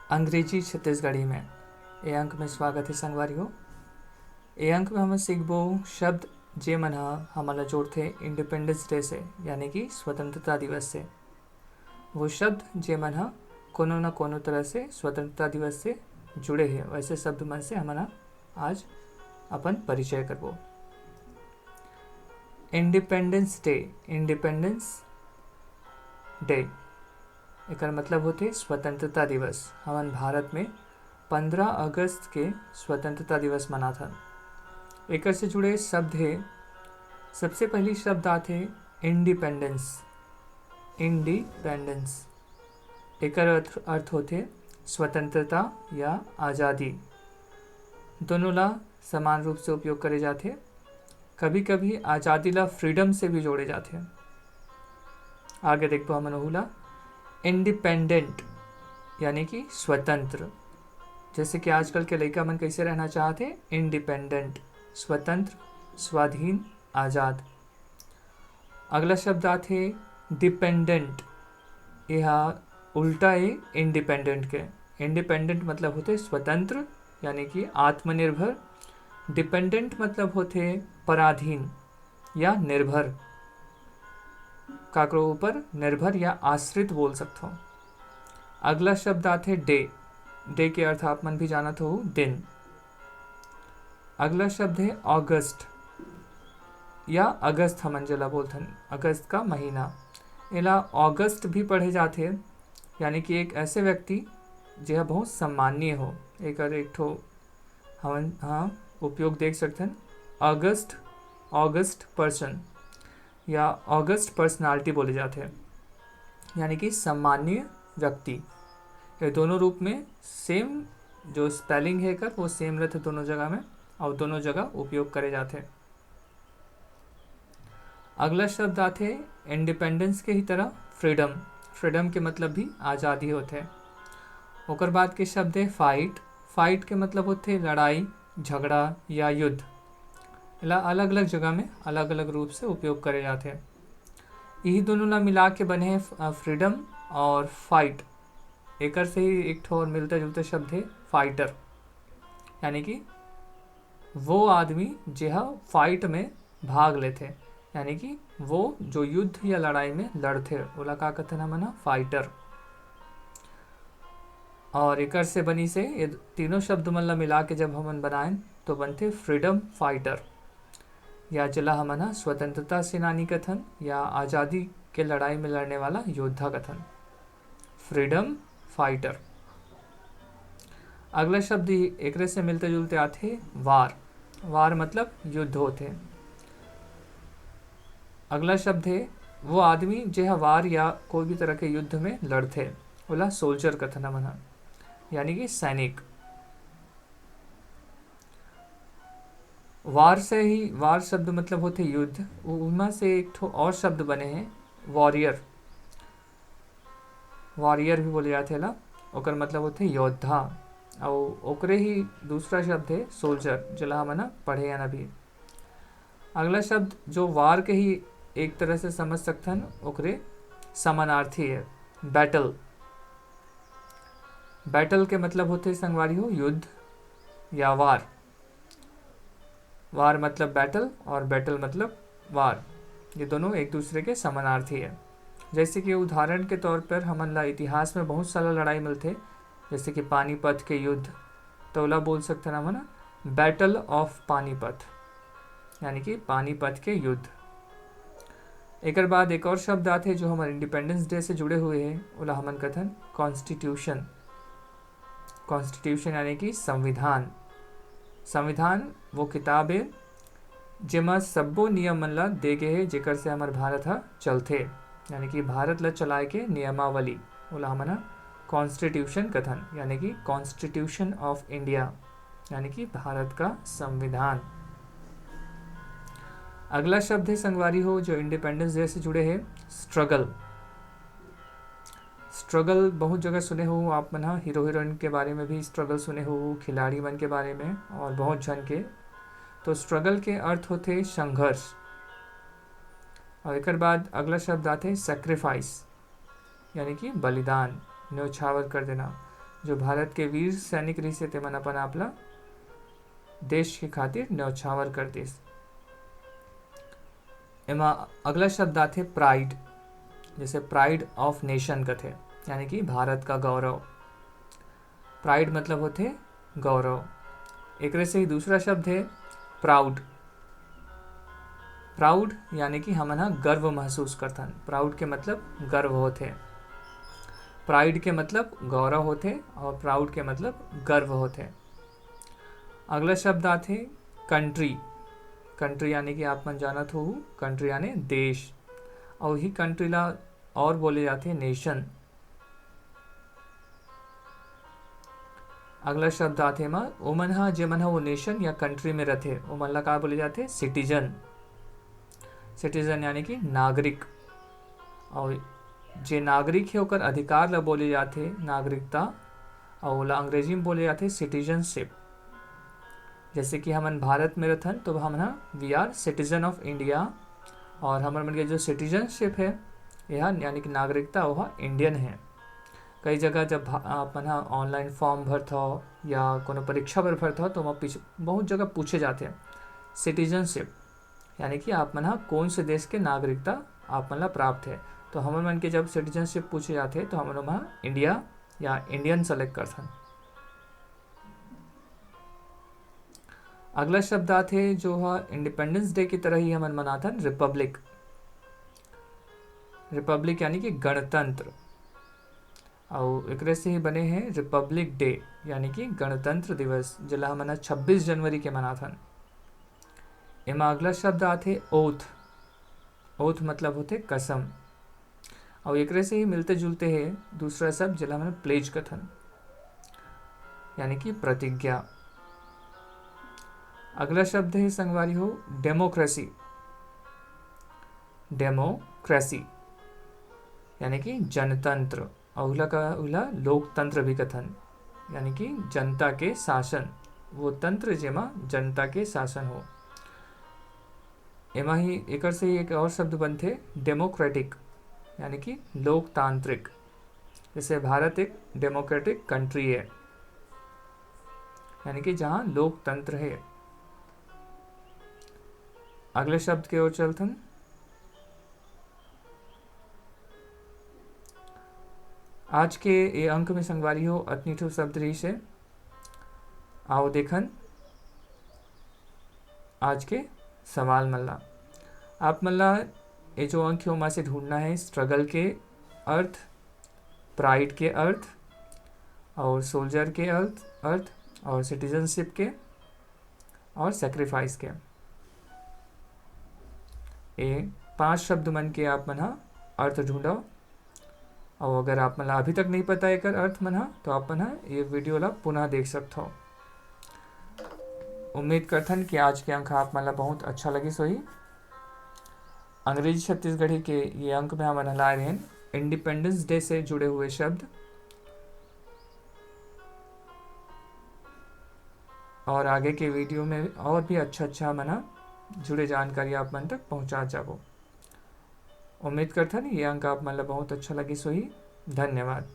अंग्रेजी छत्तीसगढ़ी में ए अंक में स्वागत है संगवारी हो। ए अंक में हम सीखबो शब्द जे मन हमला जोड़ते इंडिपेंडेंस डे से यानी कि स्वतंत्रता दिवस से। वो शब्द जे मन कोनो न कोनो तरह से स्वतंत्रता दिवस से जुड़े हैं, वैसे शब्द मन से हमन आज अपन परिचय करबो। इंडिपेंडेंस डे, इंडिपेंडेंस डे एकर मतलब होते स्वतंत्रता दिवस। हमन भारत में 15 अगस्त के स्वतंत्रता दिवस मनाथन। एकर से जुड़े शब्द है, सबसे पहली शब्द आते इंडिपेंडेंस। इंडिपेंडेंस एकर अर्थ होते स्वतंत्रता या आज़ादी। दोनों ला समान रूप से उपयोग करे जाते। कभी कभी आज़ादी ला फ्रीडम से भी जोड़े जाते। आगे देखो हमन ओहुला इंडिपेंडेंट यानी कि स्वतंत्र। जैसे कि आजकल के लड़का मन कैसे रहना चाहते, इंडिपेंडेंट, स्वतंत्र, स्वाधीन, आज़ाद। अगला शब्द आते डिपेंडेंट। यह उल्टा है इंडिपेंडेंट के। इंडिपेंडेंट मतलब होते स्वतंत्र यानी कि आत्मनिर्भर। डिपेंडेंट मतलब होते पराधीन या निर्भर, काकरो ऊपर निर्भर या आश्रित बोल सकते हो। अगला शब्द आते डे। डे के अर्थ आप मन भी जानत हो, दिन। अगला शब्द है अगस्त या अगस्त, हमन जला बोलथन अगस्त का महीना। एला अगस्त भी पढ़े जाते यानी कि एक ऐसे व्यक्ति जो बहुत सम्मानीय हो। एक ठो हमन उपयोग देख सकते अगस्त, ऑगस्ट पर्सन या ऑगस्ट पर्सनालिटी बोले जाते हैं, यानी कि सम्मानीय व्यक्ति। ये दोनों रूप में सेम जो स्पेलिंग है कर वो सेम रहते दोनों जगह में, और दोनों जगह उपयोग करे जाते हैं। अगला शब्द आते इंडिपेंडेंस के ही तरह फ्रीडम। फ्रीडम के मतलब भी आज़ादी होते हैं। ओकर बाद के शब्द है फाइट। फाइट के मतलब होते लड़ाई, झगड़ा या युद्ध। अलग अलग जगह में अलग अलग रूप से उपयोग करे जाते हैं। यही दोनों ला मिला के बने हैं फ्रीडम और फाइट। एकर से ही एक ठो और मिलता जुलता शब्द है फाइटर, यानी कि वो आदमी जो फाइट में भाग लेते, यानी कि वो जो युद्ध या लड़ाई में लड़ते, ओला का कहते हैं हमन फाइटर। और एकर से बनी से ये तीनों शब्द मन ला मिला के जब हमन बनाएं तो बनते फ्रीडम फाइटर, या जिला हमन स्वतंत्रता सेनानी कथन या आज़ादी के लड़ाई में लड़ने वाला योद्धा कथन, फ्रीडम फाइटर। अगला शब्द एक से मिलते जुलते आते वार। वार मतलब युद्ध होते। अगला शब्द है वो आदमी जो वार या कोई भी तरह के युद्ध में लड़ते, बोला सोल्जर कथन हमन, यानी कि सैनिक। वार से ही, वार शब्द मतलब होते युद्ध, उनमें से एक ठो और शब्द बने हैं वॉरियर। वॉरियर भी बोले जाते ला, ओकर मतलब होते योद्धा। और ओकरे ही दूसरा शब्द है सोल्जर, जला हमन पढ़े या भी। अगला शब्द जो वार के ही एक तरह से समझ सकथन, ओकरे समानार्थी है बैटल। बैटल के मतलब होते संगवारी हो युद्ध या वार। वार मतलब बैटल और बैटल मतलब वार, ये दोनों एक दूसरे के समानार्थी है। जैसे कि उदाहरण के तौर पर हमन ला इतिहास में बहुत सारा लड़ाई मिलते, जैसे कि पानीपत के युद्ध, तो ओला बोल सकते हैं हमन बैटल ऑफ पानीपत, यानी कि पानीपत के युद्ध। एक बाद एक और शब्द आते जो हमारे इंडिपेंडेंस डे से जुड़े हुए हैं, ओला हमन कथन कॉन्स्टिट्यूशन। कॉन्स्टिट्यूशन यानी कि संविधान। संविधान वो किताब है जेमा सब्बो नियम मन ला दे गए है, जेकर से हमार भारत चलते, यानी कि भारत ला चलाए के नियमावली, ओला हमन कॉन्स्टिट्यूशन कथन, यानी कि कॉन्स्टिट्यूशन ऑफ इंडिया, यानी कि भारत का संविधान। अगला शब्द है संगवारी हो जो इंडिपेंडेंस डे से जुड़े हैं, स्ट्रगल। स्ट्रगल बहुत जगह सुने हो आप मन, हीरो हीरोइन के बारे में भी स्ट्रगल सुने हो, खिलाड़ी मन के बारे में और बहुत जन के। तो स्ट्रगल के अर्थ होते संघर्ष। और एक बाद अगला शब्द आते सेक्रीफाइस, यानी कि बलिदान, न्यौछावर कर देना। जो भारत के वीर सैनिक रही से ते मन अपन आपला देश के खातिर न्यौछावर कर देस। एमा अगला शब्द आथे प्राइड, जैसे प्राइड ऑफ नेशन कथे, यानी कि भारत का गौरव। प्राइड मतलब होते गौरव। एक से ही दूसरा शब्द है प्राउड। प्राउड यानी कि हमन ह गर्व महसूस करथन। प्राउड के मतलब गर्व होते, प्राइड के मतलब गौरव होते और प्राउड के मतलब गर्व होते। अगला शब्द आथे कंट्री। कंट्री यानी कि आप मन जानत हो, कंट्री यानी देश, और ही कंट्री ला और बोले जाते नेशन। अगला शब्द आथे मा ओमन हा जे मन हा वो नेशन या कंट्री में रहते ओमन ला का बोले जाते सिटीजन। सिटीजन यानी कि नागरिक, और जे नागरिक है ओकर अधिकार ला बोले जाते नागरिकता, और ओला अंग्रेजी में बोले जाते सिटीजनशिप। जैसे कि हमन भारत में रहथन तो हमन we are citizen of India, और हमन मन के जो सिटीजनशिप है यह यानी कि नागरिकता वह इंडियन है। कई जगह जब अपन ऑनलाइन फॉर्म भरत हो या कोनो परीक्षा पर भरत हो तो वहाँ बहुत जगह पूछे जाते हैं सिटीजनशिप, यानी कि आप मन कौन से देश के नागरिकता आप मन ला प्राप्त है। तो हमन मन के जब सिटीजनशिप पूछे जाते तो हमन वहाँ इंडिया या इंडियन सेलेक्ट करथन। अगला शब्द आथे जो है इंडिपेंडेंस डे की तरह ही हमन मनाथन रिपब्लिक। रिपब्लिक यानी कि गणतंत्र, और एक से ही बने हैं रिपब्लिक डे यानी कि गणतंत्र दिवस, जिला हमन 26 जनवरी के मनाथन। एमा अगला शब्द आथे ओथ। ओथ मतलब होते कसम, और एक से ही मिलते जुलते हैं दूसरा शब्द जिला हमन प्लेज कथन, यानी कि प्रतिज्ञा। अगला शब्द है संगवारी हो डेमोक्रेसी। डेमोक्रेसी यानी कि जनतंत्र, और उला लोकतंत्र भी कथन, यानी कि जनता के शासन, वो तंत्र जेमा जनता के शासन हो। एमा ही एक से ही एक और शब्द बनते डेमोक्रेटिक, यानी कि लोकतांत्रिक। जैसे भारत एक डेमोक्रेटिक कंट्री है, यानी कि जहाँ लोकतंत्र है। अगले शब्द की ओर चलथन। आज के ये अंक में संगवारी हो अतनी ठो शब्द रही से आओ देखन आज के सवाल मल्ला। आप मल्ला ये जो अंक है वहाँ से ढूंढना है स्ट्रगल के अर्थ, प्राइड के अर्थ, और सोल्जर के अर्थ, और सिटीजनशिप के, और सेक्रीफाइस के। ये 5 शब्द मन के आप मन अर्थ ढूंढो, और अगर आप मन अभी तक नहीं पता एक अर्थ मन तो आप मन ये वीडियो ला पुनः देख सकते हो। उम्मीद करथन कि आज के अंक आप मन बहुत अच्छा लगी सोही। अंग्रेजी छत्तीसगढ़ी के ये अंक में हम ला रहे हैं इंडिपेंडेंस डे से जुड़े हुए शब्द, और आगे के वीडियो में और भी अच्छा मना जुड़े जानकारी आप मन तक पहुंचा जाबो। उम्मीद करथन ये अंक आप मन ला बहुत अच्छा लगी सोही। धन्यवाद।